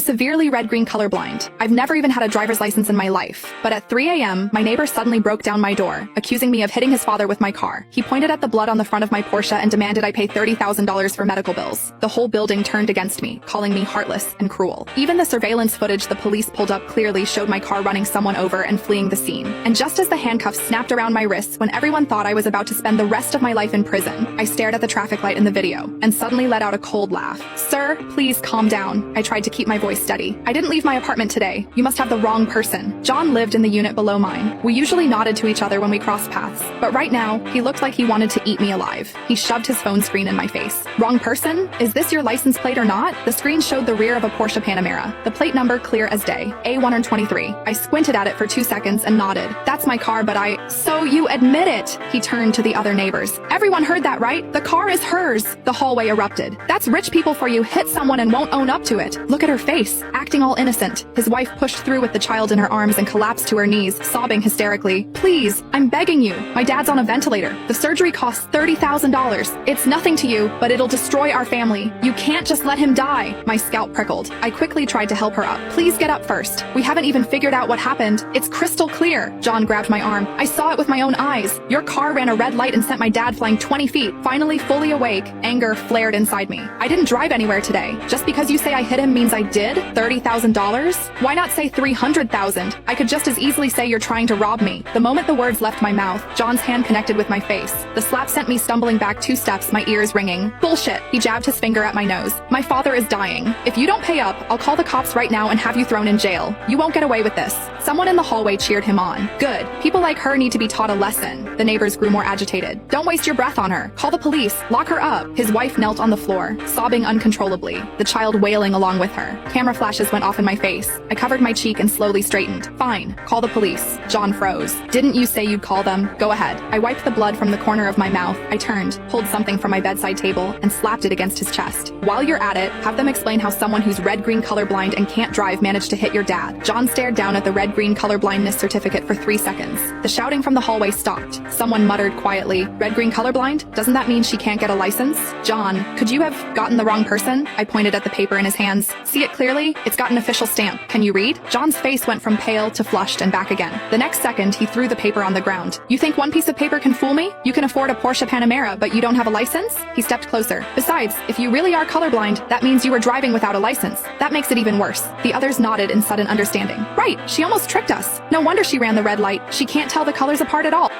severely red-green colorblind. I've never even had a driver's license in my life. But at 3 a.m., my neighbor suddenly broke down my door, accusing me of hitting his father with my car. He pointed at the blood on the front of my Porsche and demanded I pay $30,000 for medical bills. The whole building turned against me, calling me heartless and cruel. Even the surveillance footage the police pulled up clearly showed my car running someone over and fleeing the scene. And just as the handcuffs snapped around my wrists when everyone thought I was about to spend the rest of my life in prison, I stared at the traffic light in the video and suddenly let out a cold laugh. "Sir, please calm down." I tried to keep my voice steady. "I didn't leave my apartment today. You must have the wrong person." John lived in the unit below mine. We usually nodded to each other when we crossed paths, but right now, he looked like he wanted to eat me alive. He shoved his phone screen in my face. "Wrong person? Is this your license plate or not?" The screen showed the rear of a Porsche Panamera, the plate number clear as day, A123. I squinted at it for 2 seconds and nodded. "That's my car, but So you admit it!" He turned to the other neighbors. "Everyone heard that, right? The car is hers!" The hallway erupted. "That's rich people for you. Hit someone and won't own up to it. Look at her face, acting all innocent." His wife pushed through with the child in her arms and collapsed to her knees, sobbing hysterically. "Please, I'm begging you. My dad's on a ventilator. The surgery costs $30,000. It's nothing to you, but it'll destroy our family. You can't just let him die." My scalp prickled. I quickly tried to help her up. "Please get up first. We haven't even figured out what happened. It's crystal clear." John grabbed my arm. "I saw it with my own eyes. Your car ran a red light and sent my dad flying 20 feet. Finally fully awake, anger flared inside me. "I didn't drive anywhere today. Just because you say I hit him means I did? $30,000? Why not say $300,000? I could just as easily say you're trying to rob me." The moment the words left my mouth, John's hand connected with my face. The slap sent me stumbling back 2 steps, my ears ringing. "Bullshit." He jabbed his finger at my nose. "My father is dying. If you don't pay up, I'll call the cops right now and have you thrown in jail. You won't get away with this." Someone in the hallway cheered him on. "Good. People like her need to be taught a lesson." The neighbors grew more agitated. "Don't waste your breath on her. Call the police. Lock her up." His wife knelt on the floor, sobbing uncontrollably, the child wailing along with her. Camera flashes went off in my face. I covered my cheek and slowly straightened. "Fine. Call the police." John froze. "Didn't you say you'd call them? Go ahead." I wiped the blood from the corner of my mouth. I turned, pulled something from my bedside table, and slapped it against his chest. "While you're at it, have them explain how someone who's red-green colorblind and can't drive managed to hit your dad." John stared down at the red-green colorblindness certificate for 3 seconds. The shouting from the hallway stopped. Someone muttered quietly, "Red-green colorblind? Doesn't that mean she can't get a license?" "John, could you have gotten the wrong person?" I pointed at the paper in his hands. "See it clearly? It's got an official stamp. Can you read?" John's face went from pale to flushed and back again. The next second, he threw the paper on the ground. "You think one piece of paper can fool me? You can afford a Porsche Panamera, but you don't have a license?" He stepped closer. "Besides, if you really are colorblind, that means you were driving without a license. That makes it even worse." The others nodded in sudden understanding. "Right, she almost tricked us. No wonder she ran the red light. She can't tell the colors apart at all."